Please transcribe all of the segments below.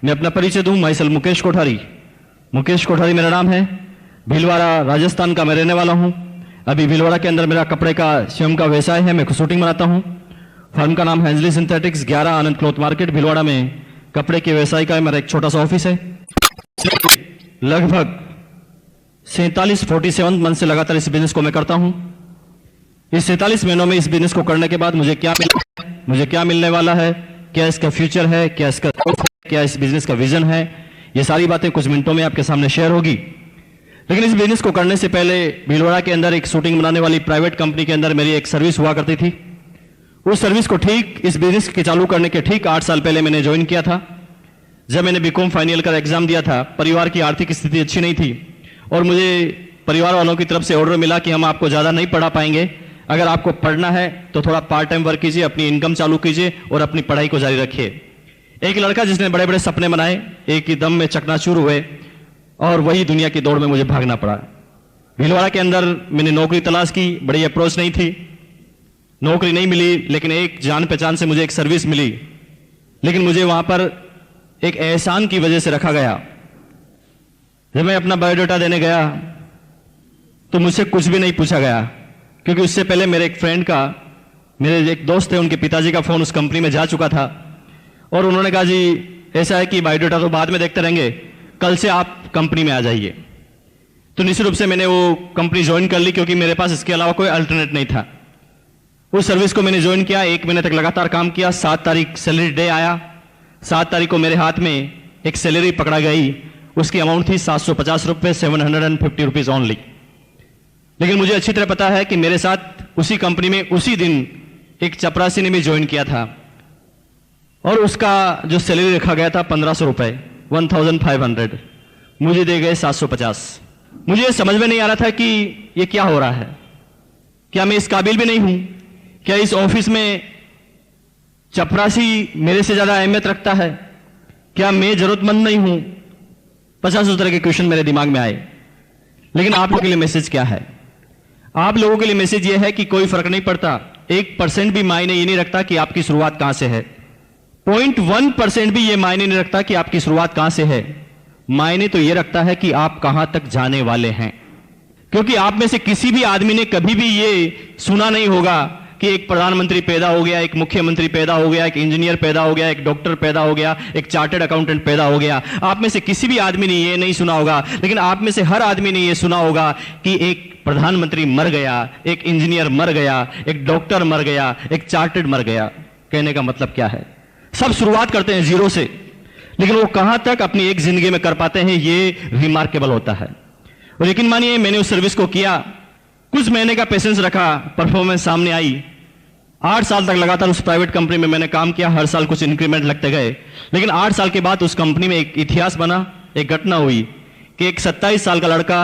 मैं अपना परिचय दूं, माई सेल्फ मुकेश कोठारी। मुकेश कोठारी मेरा नाम है। भीलवाड़ा राजस्थान का मैं रहने वाला हूं। अभी भीलवाड़ा के अंदर मेरा कपड़े का स्वयं का व्यवसाय है, मैं शूटिंग बनाता हूं। फर्म का नाम हैंजली सिंथेटिक्स, 11 आनंद क्लॉथ मार्केट भीलवाड़ा में कपड़े के व्यवसाय का मेरा एक छोटा सा ऑफिस है। लगभग 47 मंथ से लगातार इस बिजनेस को मैं करता हूं। इस 47 महीनों में इस बिजनेस को करने के बाद मुझे क्या मिलने वाला है, क्या इसका फ्यूचर है, क्या इस बिजनेस का विजन है, ये सारी बातें कुछ मिनटों में आपके सामने शेयर होगी। लेकिन इस बिजनेस को करने से पहले भीलवाड़ा के अंदर एक शूटिंग बनाने वाली प्राइवेट कंपनी के अंदर मेरी एक सर्विस हुआ करती थी। उस सर्विस को ठीक इस बिजनेस के चालू करने के ठीक 8 साल पहले मैंने ज्वाइन किया था। जब मैंने बीकॉम फाइनल का एग्जाम दिया था, परिवार की आर्थिक स्थिति अच्छी नहीं थी और मुझे परिवार वालों की तरफ से ऑर्डर मिला कि हम आपको ज्यादा नहीं पढ़ा पाएंगे, अगर आपको पढ़ना है तो थोड़ा पार्ट टाइम वर्क कीजिए, अपनी इनकम चालू कीजिए और अपनी पढ़ाई को जारी रखिए। एक लड़का जिसने बड़े बड़े सपने बनाए, एक ही दम में चकनाचूर हुए और वही दुनिया की दौड़ में मुझे भागना पड़ा। भीलवाड़ा के अंदर मैंने नौकरी तलाश की, बड़ी अप्रोच नहीं थी, नौकरी नहीं मिली, लेकिन एक जान पहचान से मुझे एक सर्विस मिली। लेकिन मुझे वहां पर एक एहसान की वजह से रखा गया। जब मैं अपना बायोडाटा देने गया तो मुझसे कुछ भी नहीं पूछा गया, क्योंकि उससे पहले मेरे एक दोस्त थे, उनके पिताजी का फोन उस कंपनी में जा चुका था और उन्होंने कहा जी ऐसा है कि बायोडाटा तो बाद में देखते रहेंगे, कल से आप कंपनी में आ जाइए। तो निश्चित रूप से मैंने वो कंपनी ज्वाइन कर ली, क्योंकि मेरे पास इसके अलावा कोई अल्टरनेट नहीं था। उस सर्विस को मैंने ज्वाइन किया, 1 महीने तक लगातार काम किया। 7 तारीख सैलरी डे आया। 7 तारीख को मेरे हाथ में एक सैलरी पकड़ा गई, उसकी अमाउंट थी 750 रुपये, 750 रुपीज ओनली। लेकिन मुझे अच्छी तरह पता है कि मेरे साथ उसी कंपनी में उसी दिन एक चपरासी ने भी ज्वाइन किया था और उसका जो सैलरी रखा गया था 1500 रुपए, 1500, मुझे दे गए 750। मुझे समझ में नहीं आ रहा था कि ये क्या हो रहा है, क्या मैं इस काबिल भी नहीं हूं, क्या इस ऑफिस में चपरासी मेरे से ज्यादा अहमियत रखता है, क्या मैं जरूरतमंद नहीं हूं। 50 तरह के क्वेश्चन मेरे दिमाग में आए। लेकिन आप लोगों के लिए मैसेज क्या है? आप लोगों के लिए मैसेज यह है कि कोई फर्क नहीं पड़ता, 1% भी मायने ये नहीं रखता कि आपकी शुरुआत कहां से है, 0.1% भी ये मायने नहीं रखता कि आपकी शुरुआत कहां से है। मायने तो ये रखता है कि आप कहां तक जाने वाले हैं। क्योंकि आप में से किसी भी आदमी ने कभी भी ये सुना नहीं होगा कि एक प्रधानमंत्री पैदा हो गया, एक मुख्यमंत्री पैदा हो गया, एक इंजीनियर पैदा हो गया, एक डॉक्टर पैदा हो गया, एक चार्टर्ड अकाउंटेंट पैदा हो गया। आप में से किसी भी आदमी ने ये नहीं सुना होगा। लेकिन आप में से हर आदमी ने ये सुना होगा कि एक प्रधानमंत्री मर गया, एक इंजीनियर मर गया, एक डॉक्टर मर गया, एक चार्टर्ड मर गया। कहने का मतलब क्या है? सब शुरुआत करते हैं जीरो से, लेकिन वो कहां तक अपनी एक जिंदगी में कर पाते हैं, ये रिमार्केबल होता है। और यकीन मानिए, मैंने उस सर्विस को किया, कुछ महीने का पेशेंस रखा, परफॉर्मेंस सामने आई। 8 साल तक लगातार उस प्राइवेट कंपनी में मैंने काम किया, हर साल कुछ इंक्रीमेंट लगते गए। लेकिन 8 साल के बाद उस कंपनी में एक इतिहास बना, एक घटना हुई कि एक 27 साल का लड़का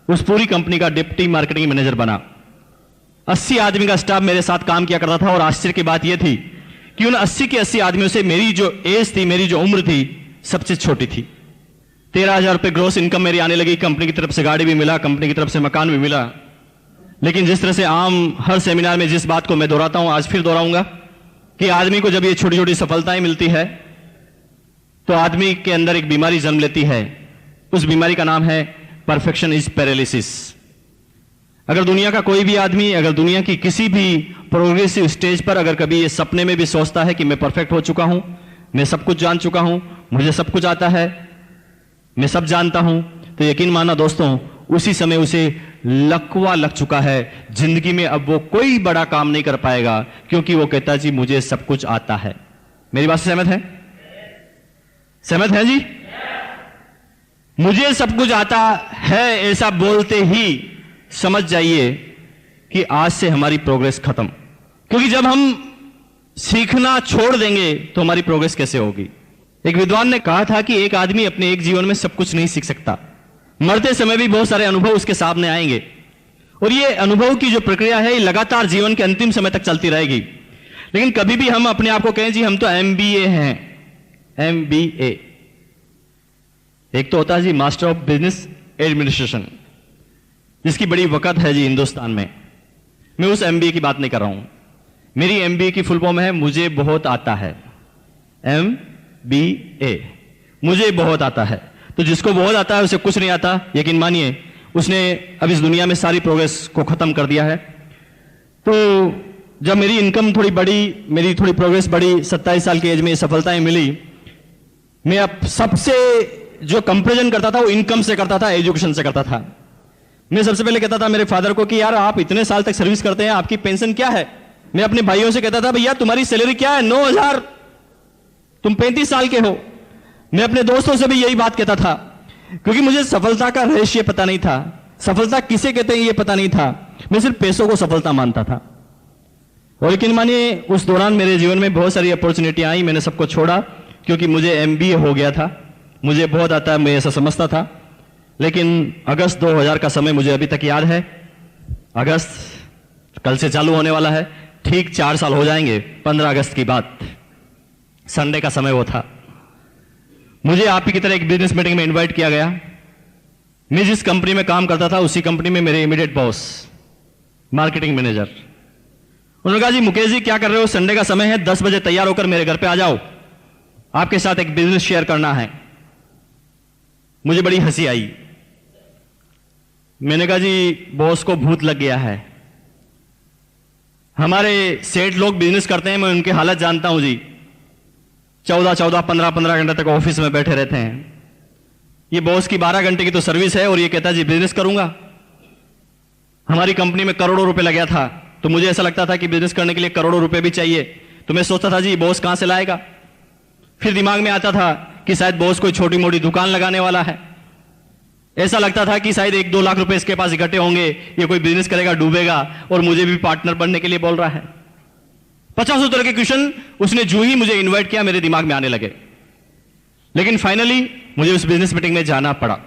उस पूरी कंपनी का डिप्टी मार्केटिंग मैनेजर बना। 80 आदमी का स्टाफ मेरे साथ काम किया करता था और आश्चर्य की बात यह थी कि उन 80 के 80 आदमियों से मेरी जो एज थी, मेरी जो उम्र थी, सबसे छोटी थी। 13,000 रुपये ग्रोस इनकम मेरी आने लगी। कंपनी की तरफ से गाड़ी भी मिला, कंपनी की तरफ से मकान भी मिला। लेकिन जिस तरह से आम हर सेमिनार में जिस बात को मैं दोहराता हूं, आज फिर दोहराऊंगा कि आदमी को जब ये छोटी छोटी सफलताएं मिलती है तो आदमी के अंदर एक बीमारी जन्म लेती है। उस बीमारी का नाम है परफेक्शन इज पैरालिसिस। अगर दुनिया का कोई भी आदमी, अगर दुनिया की किसी भी प्रोग्रेसिव स्टेज पर अगर कभी ये सपने में भी सोचता है कि मैं परफेक्ट हो चुका हूं, मैं सब कुछ जान चुका हूं, मुझे सब कुछ आता है, मैं सब जानता हूं, तो यकीन माना दोस्तों, उसी समय उसे लकवा लग चुका है। जिंदगी में अब वो कोई बड़ा काम नहीं कर पाएगा, क्योंकि वो कहता जी मुझे सब कुछ आता है। मेरी बात से सहमत है? सहमत है जी? मुझे सब कुछ आता है ऐसा बोलते ही समझ जाइए कि आज से हमारी प्रोग्रेस खत्म। क्योंकि जब हम सीखना छोड़ देंगे तो हमारी प्रोग्रेस कैसे होगी? एक विद्वान ने कहा था कि एक आदमी अपने एक जीवन में सब कुछ नहीं सीख सकता, मरते समय भी बहुत सारे अनुभव उसके सामने आएंगे और ये अनुभव की जो प्रक्रिया है ये लगातार जीवन के अंतिम समय तक चलती रहेगी। लेकिन कभी भी हम अपने आप को कहें जी हम तो MBA हैं, MBA, एक तो होता है जी मास्टर ऑफ बिजनेस एडमिनिस्ट्रेशन, जिसकी बड़ी वक़्त है जी हिंदुस्तान में। मैं उस MBA की बात नहीं कर रहा हूं। मेरी MBA की फुल फॉर्म है मुझे बहुत आता है, MBA। मुझे बहुत आता है। तो जिसको बहुत आता है उसे कुछ नहीं आता, यकीन मानिए उसने अब इस दुनिया में सारी प्रोग्रेस को खत्म कर दिया है। तो जब मेरी इनकम थोड़ी बढ़ी, मेरी थोड़ी प्रोग्रेस बढ़ी, 27 साल की एज में सफलताएं मिली, मैं अब सबसे जो कंपैरिजन करता था वो इनकम से करता था, एजुकेशन से करता था। मैं सबसे पहले कहता था मेरे फादर को कि यार आप इतने साल तक सर्विस करते हैं, आपकी पेंशन क्या है। मैं अपने भाइयों से कहता था भैया तुम्हारी सैलरी क्या है, 9,000, तुम 35 साल के हो। मैं अपने दोस्तों से भी यही बात कहता था, क्योंकि मुझे सफलता का रहस्य पता नहीं था, सफलता किसे कहते हैं ये पता नहीं था। मैं सिर्फ पैसों को सफलता मानता था। और यकीन मानिए उस दौरान मेरे जीवन में बहुत सारी अपॉर्चुनिटी आई, मैंने सबको छोड़ा क्योंकि मुझे MBA हो गया था, मुझे बहुत आता है, मैं ऐसा समझता था। लेकिन अगस्त 2000 का समय मुझे अभी तक याद है। अगस्त कल से चालू होने वाला है, ठीक 4 साल हो जाएंगे 15 अगस्त की बात। संडे का समय वो था। मुझे आप ही की तरह एक बिजनेस मीटिंग में इनवाइट किया गया। मैं जिस कंपनी में काम करता था उसी कंपनी में मेरे इमीडिएट बॉस, मार्केटिंग मैनेजर, उन्होंने कहा जी मुकेश जी क्या कर रहे हो, संडे का समय है, 10 बजे तैयार होकर मेरे घर पे आ जाओ, आपके साथ एक बिजनेस शेयर करना है। मुझे बड़ी हंसी आई। मैंने कहा जी बॉस को भूत लग गया है, हमारे सेठ लोग बिजनेस करते हैं, मैं उनकी हालत जानता हूं जी, 14-14, 15-15 घंटे तक ऑफिस में बैठे रहते हैं। ये बॉस की 12 घंटे की तो सर्विस है और ये कहता है जी बिजनेस करूंगा। हमारी कंपनी में करोड़ों रुपए लगा था, तो मुझे ऐसा लगता था कि बिजनेस करने के लिए करोड़ों रुपए भी चाहिए। तो मैं सोचता था जी बॉस कहां से लाएगा। फिर दिमाग में आता था कि शायद बॉस कोई छोटी मोटी दुकान लगाने वाला है। ऐसा लगता था कि शायद 1-2 लाख रुपए इसके पास इकट्ठे होंगे, ये कोई बिजनेस करेगा, डूबेगा और मुझे भी पार्टनर बनने के लिए बोल रहा है। 50 तरह के क्वेश्चन उसने जो ही मुझे इन्वाइट किया मेरे दिमाग में आने लगे। लेकिन फाइनली मुझे उस बिजनेस मीटिंग में जाना पड़ा।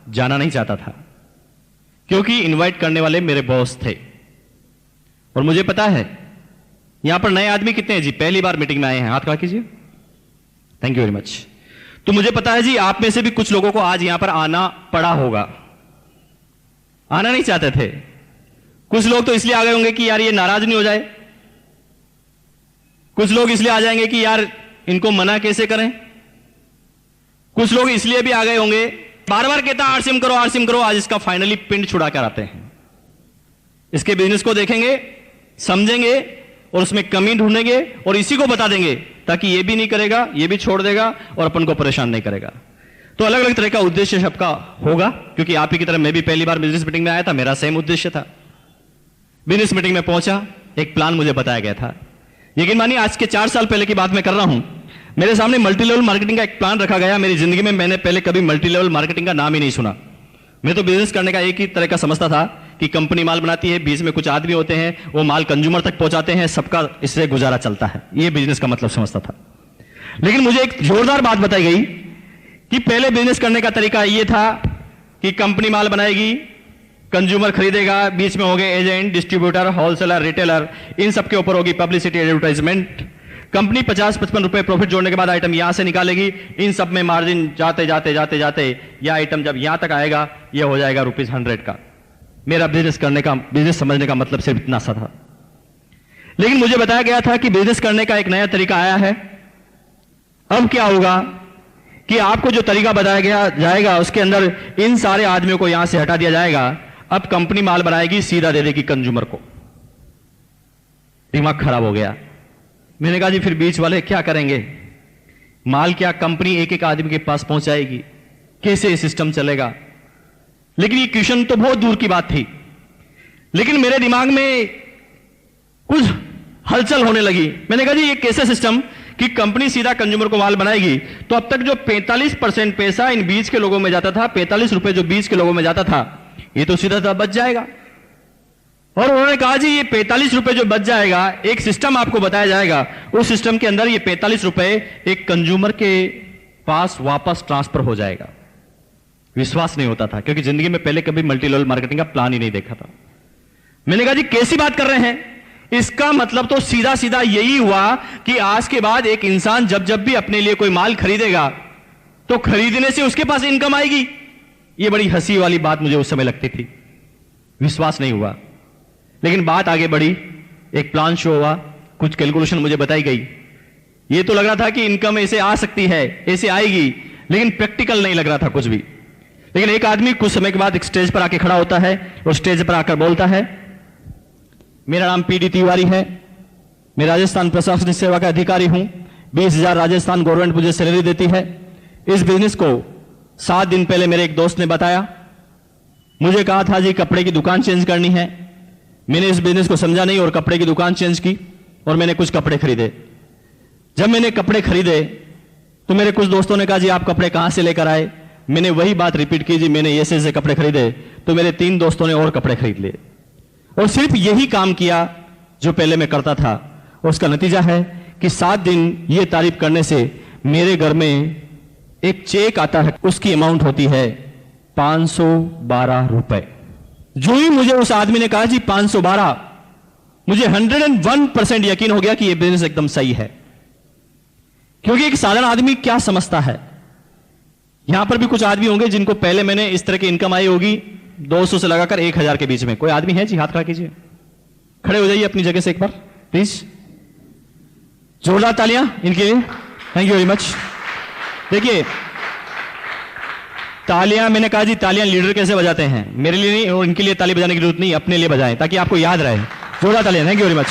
जाना नहीं चाहता था, क्योंकि इनवाइट करने वाले मेरे बॉस थे। और मुझे पता है यहां पर नए आदमी कितने हैं जी, पहली बार मीटिंग में आए हैं, हाथ खड़ा कीजिए, थैंक यू वेरी मच। तो मुझे पता है जी आप में से भी कुछ लोगों को आज यहां पर आना पड़ा होगा, आना नहीं चाहते थे। कुछ लोग तो इसलिए आ गए होंगे कि यार ये नाराज नहीं हो जाए, कुछ लोग इसलिए आ जाएंगे कि यार इनको मना कैसे करें, कुछ लोग इसलिए भी आ गए होंगे, बार बार कहता आरसीएम करो आरसीएम करो, आज इसका फाइनली पिंड छुड़ा कर आते हैं। इसके बिजनेस को देखेंगे, समझेंगे और उसमें कमी ढूंढेंगे और इसी को बता देंगे, ताकि ये भी नहीं करेगा, ये भी छोड़ देगा और अपन को परेशान नहीं करेगा। तो अलग अलग तरह का उद्देश्य सबका होगा, क्योंकि आप ही की तरह मैं भी पहली बार बिजनेस मीटिंग में आया था, मेरा सेम उद्देश्य था। बिजनेस मीटिंग में पहुंचा, एक प्लान मुझे बताया गया था। यकीन मानिए आज के 4 साल पहले की बात मैं कर रहा हूं। मेरे सामने मल्टी लेवल मार्केटिंग का एक प्लान रखा गया। मेरी जिंदगी में मैंने पहले कभी मल्टी लेवल मार्केटिंग का नाम ही नहीं सुना। मैं तो बिजनेस करने का एक ही तरह का समझता था कि कंपनी माल बनाती है, बीच में कुछ आदमी होते हैं, वो माल कंज्यूमर तक पहुंचाते हैं, सबका इससे गुजारा चलता है, ये बिजनेस का मतलब समझता था। लेकिन मुझे एक जोरदार बात बताई गई कि पहले बिजनेस करने का तरीका ये था कि कंपनी माल बनाएगी, कंज्यूमर खरीदेगा, बीच में हो गए एजेंट, डिस्ट्रीब्यूटर, होलसेलर, रिटेलर, इन सबके ऊपर होगी पब्लिसिटी, एडवर्टाइजमेंट। कंपनी 50-55 रुपए प्रॉफिट जोड़ने के बाद आइटम यहां से निकालेगी, इन सब में मार्जिन जाते जाते जाते जाते यह आइटम जब यहां तक आएगा यह हो जाएगा ₹100 का। मेरा बिजनेस करने का, बिजनेस समझने का मतलब सिर्फ इतना सा था। लेकिन मुझे बताया गया था कि बिजनेस करने का एक नया तरीका आया है। अब क्या होगा कि आपको जो तरीका बताया गया जाएगा उसके अंदर इन सारे आदमियों को यहां से हटा दिया जाएगा। अब कंपनी माल बनाएगी, सीधा दे देगी कंज्यूमर को। दिमाग खराब हो गया। मैंने कहा जी फिर बीच वाले क्या करेंगे, माल क्या कंपनी एक एक आदमी के पास पहुंचाएगी, कैसे सिस्टम चलेगा। लेकिन ये क्वेश्चन तो बहुत दूर की बात थी। लेकिन मेरे दिमाग में कुछ हलचल होने लगी। मैंने कहा जी ये कैसे सिस्टम कि कंपनी सीधा कंज्यूमर को माल बनाएगी, तो अब तक जो 45% पैसा इन बीच के लोगों में जाता था, 45 रुपए जो बीच के लोगों में जाता था, ये तो सीधा बच जाएगा। और उन्होंने कहा जी ये 45 रुपए जो बच जाएगा, एक सिस्टम आपको बताया जाएगा, उस सिस्टम के अंदर ये 45 रुपए एक कंज्यूमर के पास वापस ट्रांसफर हो जाएगा। विश्वास नहीं होता था, क्योंकि जिंदगी में पहले कभी मल्टी लेवल मार्केटिंग का प्लान ही नहीं देखा था। मैंने कहा जी कैसी बात कर रहे हैं, इसका मतलब तो सीधा सीधा यही हुआ कि आज के बाद एक इंसान जब जब भी अपने लिए कोई माल खरीदेगा तो खरीदने से उसके पास इनकम आएगी। ये बड़ी हंसी वाली बात मुझे उस समय लगती थी, विश्वास नहीं हुआ। लेकिन बात आगे बढ़ी, एक प्लान शो हुआ, कुछ कैलकुलेशन मुझे बताई गई। ये तो लग रहा था कि इनकम ऐसे आ सकती है, ऐसे आएगी, लेकिन प्रैक्टिकल नहीं लग रहा था कुछ भी। लेकिन एक आदमी कुछ समय के बाद एक स्टेज पर आके खड़ा होता है और स्टेज पर आकर बोलता है, मेरा नाम पीडी तिवारी है, मैं राजस्थान प्रशासनिक सेवा का अधिकारी हूं, 20,000 राजस्थान गवर्नमेंट मुझे सैलरी देती है। इस बिजनेस को 7 दिन पहले मेरे एक दोस्त ने बताया, मुझे कहा था जी कपड़े की दुकान चेंज करनी है। मैंने इस बिजनेस को समझा नहीं और कपड़े की दुकान चेंज की और मैंने कुछ कपड़े खरीदे। जब मैंने कपड़े खरीदे तो मेरे कुछ दोस्तों ने कहा जी आप कपड़े कहां से लेकर आए। मैंने वही बात रिपीट की, जी मैंने ऐसे ऐसे कपड़े खरीदे। तो मेरे 3 दोस्तों ने और कपड़े खरीद लिए और सिर्फ यही काम किया जो पहले मैं करता था। और उसका नतीजा है कि 7 दिन ये तारीफ करने से मेरे घर में एक चेक आता है, उसकी अमाउंट होती है 512 रुपए। जो ही मुझे उस आदमी ने कहा जी 512, मुझे 101% यकीन हो गया कि यह बिजनेस एकदम सही है। क्योंकि एक साधारण आदमी क्या समझता है, यहां पर भी कुछ आदमी होंगे जिनको पहले मैंने इस तरह की इनकम आई होगी 200 से लगाकर 1000 के बीच में। कोई आदमी है जी? हाथ खड़ा कीजिए, खड़े हो जाइए अपनी जगह से एक बार प्लीज। जोरदार तालियां इनके लिए, थैंक यू वेरी मच। देखिए तालियां, मैंने कहा जी तालियां लीडर कैसे बजाते हैं, मेरे लिए नहीं और इनके लिए ताली बजाने की जरूरत नहीं, अपने लिए बजाएं ताकि आपको याद रहे। जोरदार तालियां, थैंक यू वेरी मच।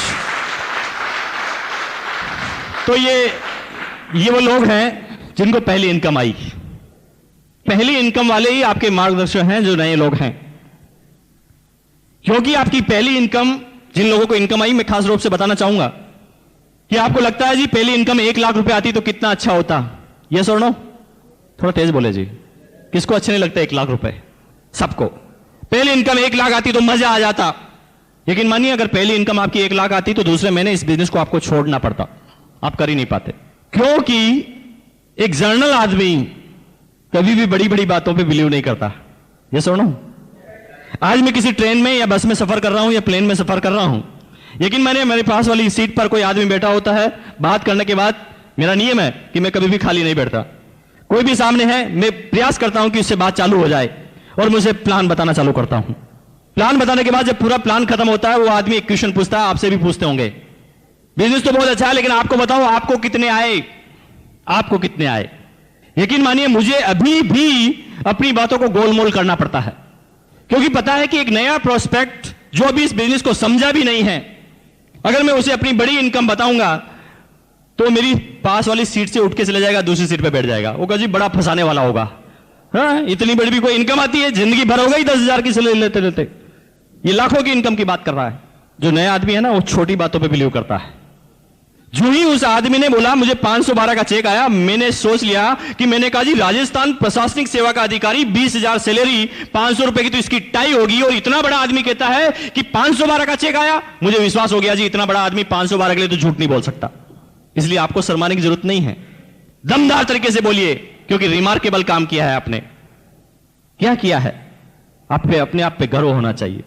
तो ये वो लोग हैं जिनको पहली इनकम आई। पहली इनकम वाले ही आपके मार्गदर्शक हैं जो नए लोग हैं। क्योंकि आपकी पहली इनकम, जिन लोगों को इनकम आई, मैं खास रूप से बताना चाहूंगा कि आपको लगता है जी पहली इनकम 1 लाख रुपए आती तो कितना अच्छा होता। यस और नो? थोड़ा तेज बोले जी। किसको अच्छे नहीं लगता 1 लाख रुपए? सबको। पहली इनकम 1 लाख आती तो मजा आ जाता। लेकिन मानिए अगर पहली इनकम आपकी 1 लाख आती तो दूसरे महीने इस बिजनेस को आपको छोड़ना पड़ता, आप कर ही नहीं पाते। क्योंकि एक जर्नल आदमी कभी भी बड़ी बड़ी बातों पे बिलीव नहीं करता। ये सुनो, आज मैं किसी ट्रेन में या बस में सफर कर रहा हूं या प्लेन में सफर कर रहा हूं, लेकिन मेरे पास वाली सीट पर कोई आदमी बैठा होता है, बात करने के बाद मेरा नियम है कि मैं कभी भी खाली नहीं बैठता। कोई भी सामने है, मैं प्रयास करता हूं कि उससे बात चालू हो जाए और मुझे प्लान बताना चालू करता हूं। प्लान बताने के बाद जब पूरा प्लान खत्म होता है, वो आदमी एक क्वेश्चन पूछता है, आपसे भी पूछते होंगे, बिजनेस तो बहुत अच्छा है लेकिन आपको बताओ आपको कितने आए, आपको कितने आए। यकीन मानिए मुझे अभी भी अपनी बातों को गोलमोल करना पड़ता है, क्योंकि पता है कि एक नया प्रोस्पेक्ट जो अभी इस बिजनेस को समझा भी नहीं है, अगर मैं उसे अपनी बड़ी इनकम बताऊंगा तो मेरी पास वाली सीट से उठ के चले जाएगा, दूसरी सीट पे बैठ जाएगा। वो कहा जी बड़ा फंसाने वाला होगा, हाँ इतनी बड़ी भी कोई इनकम आती है, जिंदगी भर हो गई 10,000 की सैलरी लेते लेते। ये लाखों की इनकम की बात कर रहा है। जो नया आदमी है ना, वो छोटी बातों पे बिलीव करता है। जो ही उस आदमी ने बोला मुझे 512 का चेक आया, मैंने सोच लिया कि मैंने कहा जी राजस्थान प्रशासनिक सेवा का अधिकारी, 20,000 सैलरी, 500 रुपए की तो इसकी टाई होगी, और इतना बड़ा आदमी कहता है कि 512 का चेक आया। मुझे विश्वास हो गया जी इतना बड़ा आदमी 512 के लिए तो झूठ नहीं बोल सकता। इसलिए आपको शर्माने की जरूरत नहीं है, दमदार तरीके से बोलिए, क्योंकि रिमार्केबल काम किया है आपने। क्या किया है? आप पे अपने आप पे गर्व होना चाहिए।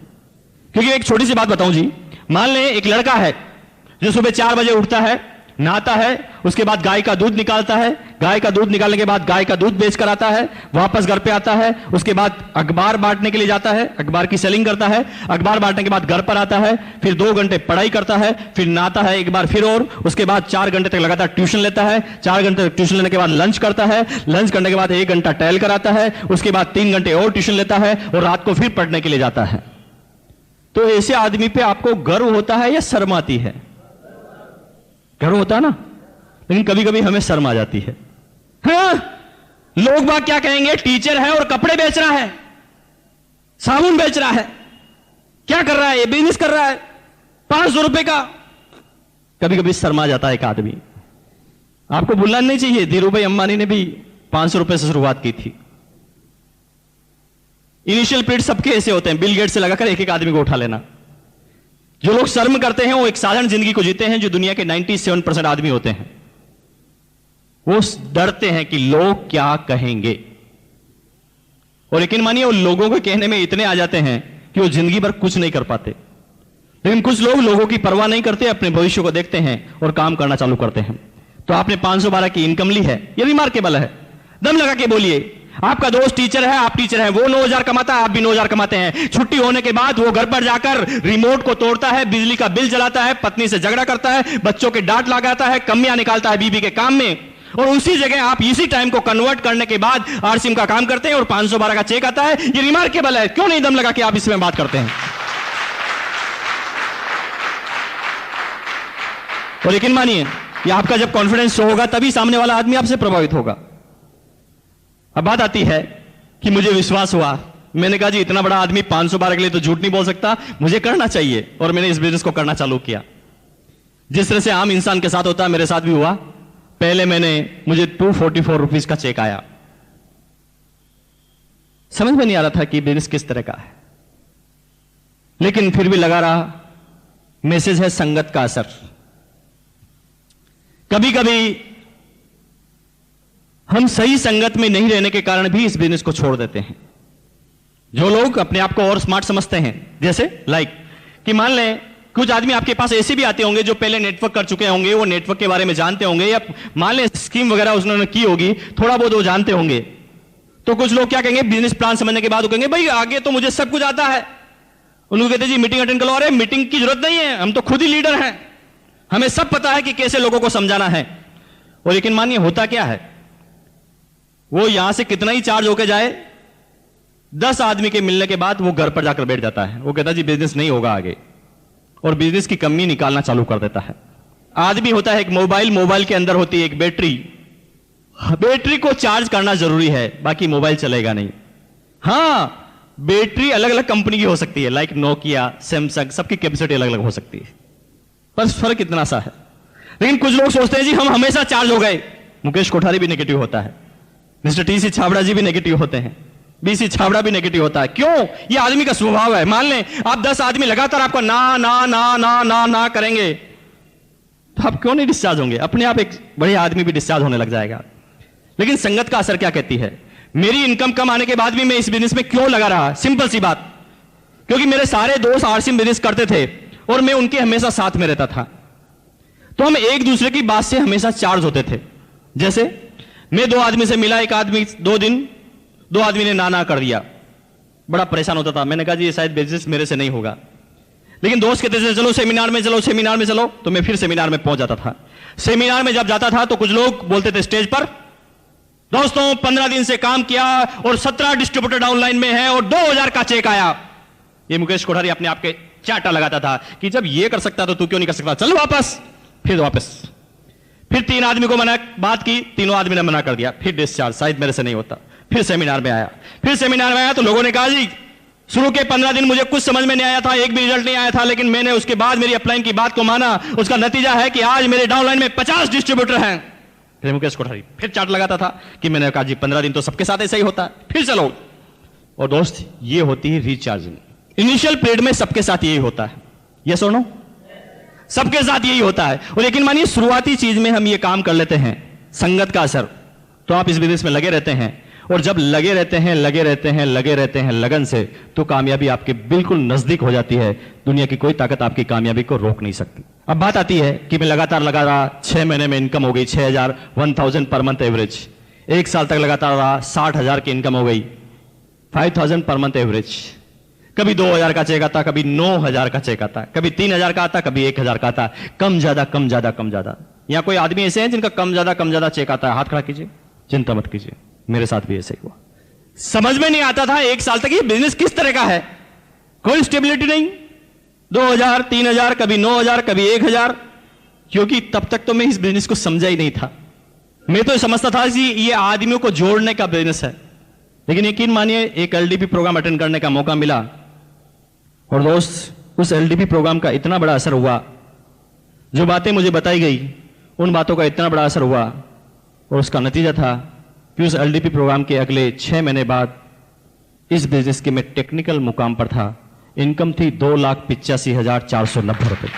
क्योंकि एक छोटी सी बात बताऊं जी, मान लें एक लड़का है जो सुबह 4 बजे उठता है, नहाता है, उसके बाद गाय का दूध निकालता है, गाय का दूध निकालने के बाद गाय का दूध बेच कर आता है, वापस घर पे आता है, उसके बाद अखबार बांटने के लिए जाता है, अखबार की सेलिंग करता है, अखबार बांटने के बाद घर पर आता है, फिर 2 घंटे पढ़ाई करता है, फिर नहाता है एक बार फिर, और उसके बाद 4 घंटे तक लगातार ट्यूशन लेता है, 4 घंटे तक ट्यूशन लेने के बाद लंच करता है, लंच करने के बाद 1 घंटा टहल कर आता है, उसके बाद 3 घंटे और ट्यूशन लेता है और रात को फिर पढ़ने के लिए जाता है। तो ऐसे आदमी पे आपको गर्व होता है या शर्म आती है? गर्व होता है ना, लेकिन कभी कभी हमें शर्म आ जाती है। हाँ, लोग बाग क्या कहेंगे, टीचर है और कपड़े बेच रहा है, साबुन बेच रहा है, क्या कर रहा है, ये बिजनेस कर रहा है 500 रुपए का। कभी कभी शर्मा जाता है एक आदमी। आपको भूलना नहीं चाहिए, धीरू भाई अंबानी ने भी 500 रुपए से शुरुआत की थी। इनिशियल पीरियड सबके ऐसे होते हैं, बिल गेट से लगाकर एक एक आदमी को उठा लेना। जो लोग शर्म करते हैं वो एक साधारण जिंदगी को जीते हैं, जो दुनिया के 97% आदमी होते हैं वो डरते हैं कि लोग क्या कहेंगे। और यकीन मानिए वो लोगों को कहने में इतने आ जाते हैं कि वो जिंदगी भर कुछ नहीं कर पाते। लेकिन कुछ लोग लोगों की परवाह नहीं करते, अपने भविष्य को देखते हैं और काम करना चालू करते हैं। तो आपने 512 की इनकम ली है, ये रिमार्केबल है। दम लगा के बोलिए, आपका दोस्त टीचर है, आप टीचर हैं, वो 9,000 कमाता है, आप भी 9,000 कमाते हैं। छुट्टी होने के बाद वो घर पर जाकर रिमोट को तोड़ता है, बिजली का बिल जलाता है, पत्नी से झगड़ा करता है, बच्चों के डांट लगाता है, कमियां निकालता है बीबी के काम में, और उसी जगह आप इसी टाइम को कन्वर्ट करने के बाद आरसीएम का काम करते हैं और 512 का चेक आता है। ये रिमार्केबल है। क्यों नहीं दम लगा के आप इसमें बात करते हैं? और यकीन मानिए, ये आपका जब कॉन्फिडेंस शो होगा तभी सामने वाला आदमी आपसे प्रभावित होगा। अब बात आती है कि मुझे विश्वास हुआ, मैंने कहा जी इतना बड़ा आदमी 512 के लिए तो झूठ नहीं बोल सकता, मुझे करना चाहिए, और मैंने इस बिजनेस को करना चालू किया। जिस तरह से आम इंसान के साथ होता है मेरे साथ भी हुआ। पहले मुझे 244 रुपीज का चेक आया। समझ में नहीं आ रहा था कि बिजनेस किस तरह का है, लेकिन फिर भी लगा रहा। मैसेज है संगत का असर। कभी कभी हम सही संगत में नहीं रहने के कारण भी इस बिजनेस को छोड़ देते हैं। जो लोग अपने आप को और स्मार्ट समझते हैं, जैसे कि मान लें कुछ आदमी आपके पास ऐसे भी आते होंगे जो पहले नेटवर्क कर चुके होंगे, वो नेटवर्क के बारे में जानते होंगे, या मान लें स्कीम वगैरह उन्होंने की होगी, थोड़ा बहुत वो जानते होंगे। तो कुछ लोग क्या कहेंगे, बिजनेस प्लान समझने के बाद वो कहेंगे भाई आगे तो मुझे सब कुछ आता है। उनको कहते जी मीटिंग अटेंड कर लो। अरे मीटिंग की जरूरत नहीं है, हम तो खुद ही लीडर हैं, हमें सब पता है कि कैसे लोगों को समझाना है। और लेकिन मानिए होता क्या है, वो यहां से कितना ही चार्ज होकर जाए, 10 आदमी के मिलने के बाद वो घर पर जाकर बैठ जाता है। वो कहता जी बिजनेस नहीं होगा आगे, और बिजनेस की कमी निकालना चालू कर देता है। आदमी होता है एक मोबाइल के अंदर होती है एक बैटरी को चार्ज करना जरूरी है, बाकी मोबाइल चलेगा नहीं। हां, बैटरी अलग अलग कंपनी की हो सकती है, लाइक नोकिया, सैमसंग, सबकी कैपेसिटी अलग अलग हो सकती है, बस फर्क इतना सा है। लेकिन कुछ लोग सोचते हैं जी हम हमेशा चार्ज हो गए। मुकेश कोठारी भी नेगेटिव होता है, मिस्टर टीसी छाबड़ा जी भी नेगेटिव होते हैं, बीसी छाबड़ा भी नेगेटिव होता है। क्यों? ये आदमी का स्वभाव है। मान लें आप 10 आदमी लगातार आपको ना ना ना ना ना ना करेंगे, तो आप क्यों नहीं डिस्चार्ज होंगे? अपने आप एक बढ़िया आदमी भी डिस्चार्ज होने लग जाएगा। लेकिन संगत का असर क्या कहती है? मेरी इनकम कम आने के बाद भी मैं इस बिजनेस में क्यों लगा रहा? सिंपल सी बात, क्योंकि मेरे सारे दोस्त आरसीएम बिजनेस करते थे और मैं उनके हमेशा साथ में रहता था, तो हम एक दूसरे की बात से हमेशा चार्ज होते थे। जैसे मैं 2 आदमी से मिला, एक आदमी 2 दिन 2 आदमी ने ना कर दिया, बड़ा परेशान होता था। मैंने कहा जी ये शायद बिजनेस मेरे से नहीं होगा, लेकिन दोस्त कहते थे चलो सेमिनार में चलो, सेमिनार में चलो, तो मैं फिर सेमिनार में पहुंच जाता था। सेमिनार में जब जाता था तो कुछ लोग बोलते थे स्टेज पर, दोस्तों 15 दिन से काम किया और 17 डिस्ट्रीब्यूटर डाउनलाइन में है और 2000 का चेक आया। ये मुकेश कोठारी अपने आप के चाटा लगाता था कि जब ये कर सकता तो तू क्यों नहीं कर सकता, चल वापस। फिर वापस, फिर 3 आदमी को मना बात की, तीनों आदमी ने मना कर दिया, फिर डिस्चार्ज, शायद मेरे से नहीं होता। फिर सेमिनार में आया, तो लोगों ने कहा जी शुरू के 15 दिन मुझे कुछ समझ में नहीं आया था, एक भी रिजल्ट नहीं आया था, लेकिन मैंने उसके बाद मेरी अपलाइन की बात को माना, उसका नतीजा है कि आज मेरे डाउनलाइन में 50 डिस्ट्रीब्यूटर हैं। फिर मुकेश कोठारी फिर चार्ट लगाता था कि मैंने कहा जी 15 दिन तो सबके साथ ऐसा ही होता है, फिर चलो। और दोस्त ये होती है रिचार्जिंग। इनिशियल पीरियड में सबके साथ यही होता है, यस और नो? सबके साथ यही होता है। और लेकिन मानिए शुरुआती चीज में हम ये काम कर लेते हैं, संगत का असर, तो आप इस बिजनेस में लगे रहते हैं, और जब लगे रहते हैं लगन से, तो कामयाबी आपके बिल्कुल नजदीक हो जाती है। दुनिया की कोई ताकत आपकी कामयाबी को रोक नहीं सकती। अब बात आती है कि मैं लगातार लगा रहा, 6 महीने में इनकम हो गई 6,000, 1,000 पर मंथ एवरेज। 1 साल तक लगातार रहा, 60,000 की इनकम हो गई, 5,000 पर मंथ एवरेज। कभी 2,000 का चेक आता, कभी 9,000 का चेक आता, कभी 3,000 का आता, कभी 1,000 का आता, कम ज्यादा। यहां कोई आदमी ऐसे हैं जिनका कम ज्यादा चेक आता है? हाथ खड़ा कीजिए, चिंता मत कीजिए, मेरे साथ भी ऐसे ही हुआ। समझ में नहीं आता था 1 साल तक ये बिजनेस किस तरह का है, कोई स्टेबिलिटी नहीं, 2,000, 3,000, कभी 9,000, कभी 1,000, क्योंकि तब तक तो मैं इस बिजनेस को समझा ही नहीं था। मैं तो समझता था कि ये आदमियों को जोड़ने का बिजनेस है। लेकिन यकीन मानिए, एक एलडीपी प्रोग्राम अटेंड करने का मौका मिला, और दोस्त उस एलडीपी प्रोग्राम का इतना बड़ा असर हुआ, जो बातें मुझे बताई गई उन बातों का इतना बड़ा असर हुआ, और उसका नतीजा था कि उस एलडीपी प्रोग्राम के अगले 6 महीने बाद इस बिजनेस के मैं टेक्निकल मुकाम पर था। इनकम थी 2,85,490 रुपए।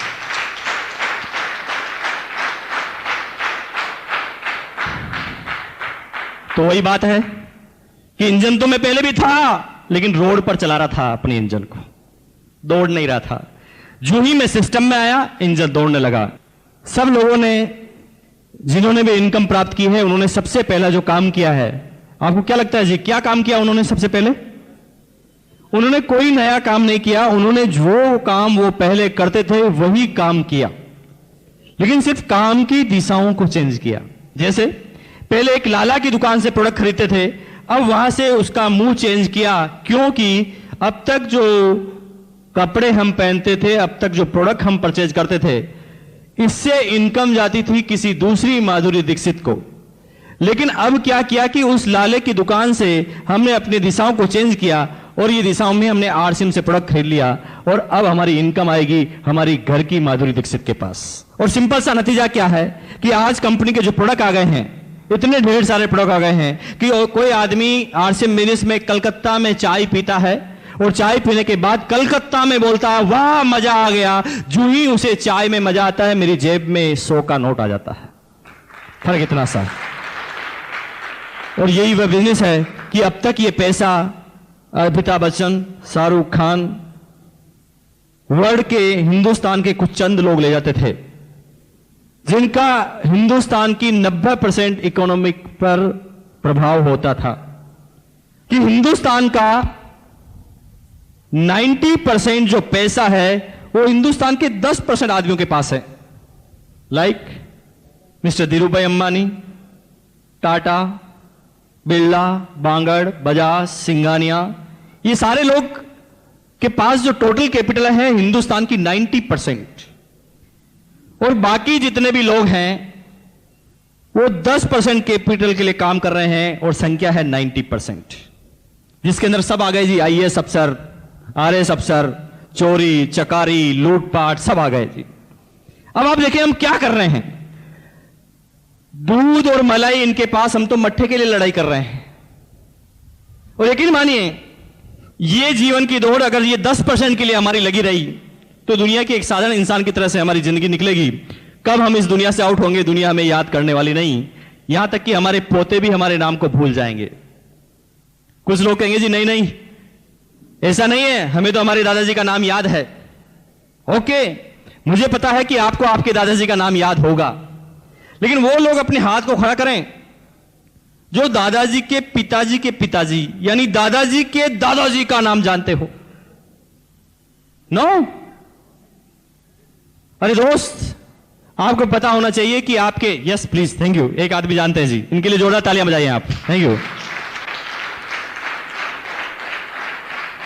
तो वही बात है कि इंजन तो मैं पहले भी था, लेकिन रोड पर चला रहा था अपने इंजन को, दौड़ नहीं रहा था। जो ही मैं सिस्टम में आया, इंजन दौड़ने लगा। सब लोगों ने जिन्होंने भी इनकम प्राप्त की है, उन्होंने सबसे पहला जो काम किया है, आपको क्या लगता है जी, क्या काम किया उन्होंने? सबसे पहले उन्होंने कोई नया काम नहीं किया, उन्होंने जो काम वो पहले करते थे वही काम किया, लेकिन सिर्फ काम की दिशाओं को चेंज किया। जैसे पहले एक लाला की दुकान से प्रोडक्ट खरीदते थे, अब वहां से उसका मुंह चेंज किया, क्योंकि अब तक जो कपड़े हम पहनते थे, अब तक जो प्रोडक्ट हम परचेज करते थे, इससे इनकम जाती थी किसी दूसरी माधुरी दीक्षित को। लेकिन अब क्या किया कि उस लाले की दुकान से हमने अपनी दिशाओं को चेंज किया और ये दिशाओं में हमने आरसीएम से प्रोडक्ट खरीद लिया और अब हमारी इनकम आएगी हमारी घर की माधुरी दीक्षित के पास। और सिंपल सा नतीजा क्या है कि आज कंपनी के जो प्रोडक्ट आ गए हैं, इतने ढेर सारे प्रोडक्ट आ गए हैं कि कोई आदमी आरसीएम बिजनेस में कलकत्ता में चाय पीता है और चाय पीने के बाद कलकत्ता में बोलता है वाह मजा आ गया, जो ही उसे चाय में मजा आता है मेरी जेब में 100 का नोट आ जाता है। फर्क इतना सा। और यही वह बिजनेस है कि अब तक ये पैसा अमिताभ बच्चन, शाहरुख खान, वर्ल्ड के हिंदुस्तान के कुछ चंद लोग ले जाते थे, जिनका हिंदुस्तान की 90% इकोनॉमिक पर प्रभाव होता था, कि हिंदुस्तान का 90% जो पैसा है वो हिंदुस्तान के 10% आदमियों के पास है। लाइक मिस्टर धीरूभाई अंबानी, टाटा, बिरला, बांगड़, बजाज, सिंघानिया, ये सारे लोग के पास जो टोटल कैपिटल है हिंदुस्तान की 90%, और बाकी जितने भी लोग हैं वो 10% कैपिटल के लिए काम कर रहे हैं और संख्या है 90%, जिसके अंदर सब आ गए जी, आईएएस अफसर, आरएएस अफसर, चोरी चकारी लूटपाट सब आ गए जी। अब आप देखिए हम क्या कर रहे हैं, दूध और मलाई इनके पास, हम तो मट्ठे के लिए लड़ाई कर रहे हैं। और यकीन मानिए ये जीवन की दौड़ अगर ये 10% के लिए हमारी लगी रही तो दुनिया के एक साधारण इंसान की तरह से हमारी जिंदगी निकलेगी। कब हम इस दुनिया से आउट होंगे दुनिया हमें याद करने वाली नहीं, यहां तक कि हमारे पोते भी हमारे नाम को भूल जाएंगे। कुछ लोग कहेंगे जी नहीं नहीं ऐसा नहीं है, हमें तो हमारे दादाजी का नाम याद है। ओके, मुझे पता है कि आपको आपके दादाजी का नाम याद होगा, लेकिन वो लोग अपने हाथ को खड़ा करें जो दादाजी के पिताजी यानी दादाजी के दादाजी का नाम जानते हो। नो अरे दोस्त, आपको पता होना चाहिए कि आपके, यस प्लीज, थैंक यू, एक आदमी जानते हैं जी, इनके लिए जोरदार तालियां बजाइए आप, थैंक यू।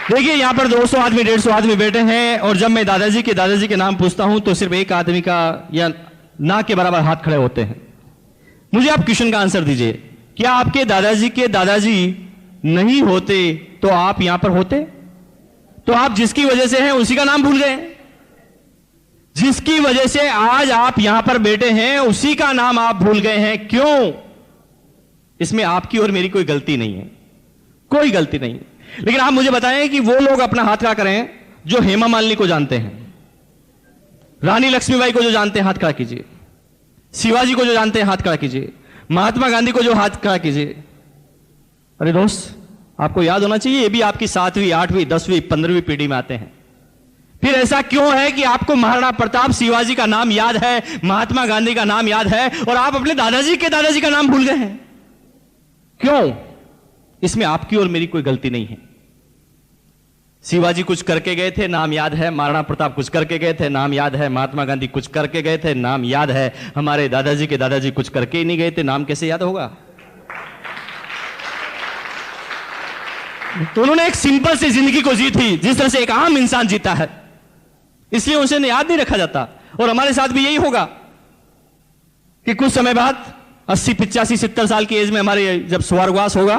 देखिए यहां पर 200 आदमी 150 आदमी बैठे हैं, और जब मैं दादाजी के नाम पूछता हूं तो सिर्फ एक आदमी का या ना के बराबर हाथ खड़े होते हैं। मुझे आप क्वेश्चन का आंसर दीजिए, क्या आपके दादाजी नहीं होते तो आप यहां पर होते? तो आप जिसकी वजह से हैं उसी का नाम भूल गए, जिसकी वजह से आज आप यहां पर बैठे हैं उसी का नाम आप भूल गए हैं। क्यों? इसमें आपकी और मेरी कोई गलती नहीं है, कोई गलती नहीं है। लेकिन आप मुझे बताएं कि वो लोग अपना हाथ खड़ा करें जो हेमा मालिनी को जानते हैं, रानी लक्ष्मीबाई को जो जानते हैं हाथ खड़ा कीजिए, शिवाजी को जो जानते हैं हाथ खड़ा कीजिए, महात्मा गांधी को जो हाथ खड़ा कीजिए। अरे दोस्त, आपको याद होना चाहिए ये भी आपकी 7वीं 8वीं 10वीं 15वीं पीढ़ी में आते हैं। फिर ऐसा क्यों है कि आपको महाराणा प्रताप शिवाजी का नाम याद है, महात्मा गांधी का नाम याद है, और आप अपने दादाजी का नाम भूल गए हैं? क्यों? इसमें आपकी और मेरी कोई गलती नहीं है। शिवाजी कुछ करके गए थे, नाम याद है, महाराणा प्रताप कुछ करके गए थे, नाम याद है, महात्मा गांधी कुछ करके गए थे, नाम याद है, हमारे दादाजी के दादाजी कुछ करके ही नहीं गए थे, नाम कैसे याद होगा? तो उन्होंने एक सिंपल सी जिंदगी को जी थी जिस तरह से एक आम इंसान जीता है, इसलिए उसे याद नहीं रखा जाता। और हमारे साथ भी यही होगा कि कुछ समय बाद 80 85 70 साल की एज में हमारे जब स्वर्गवास होगा,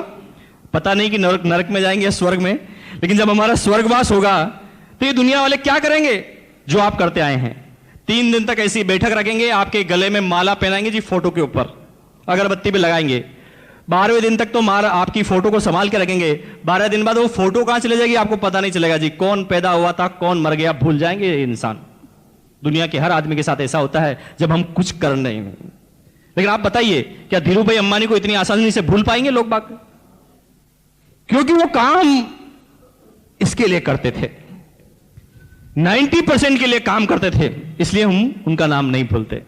पता नहीं कि नरक में जाएंगे या स्वर्ग में, लेकिन जब हमारा स्वर्गवास होगा तो ये दुनिया वाले क्या करेंगे? जो आप करते आए हैं, 3 दिन तक ऐसी बैठक रखेंगे, आपके गले में माला पहनाएंगे जी, फोटो के ऊपर अगरबत्ती भी लगाएंगे। 12वें दिन तक तो आपकी फोटो को संभाल के रखेंगे। 12 दिन बाद वो फोटो कहां चले जाएगी आपको पता नहीं चलेगा जी, कौन पैदा हुआ था कौन मर गया भूल जाएंगे इंसान। दुनिया के हर आदमी के साथ ऐसा होता है जब हम कुछ कर रहे हैं। लेकिन आप बताइए, क्या धीरूभाई अंबानी को इतनी आसानी से भूल पाएंगे लोग बाग? क्योंकि वो काम इसके लिए करते थे, 90% के लिए काम करते थे, इसलिए हम उनका नाम नहीं भूलते।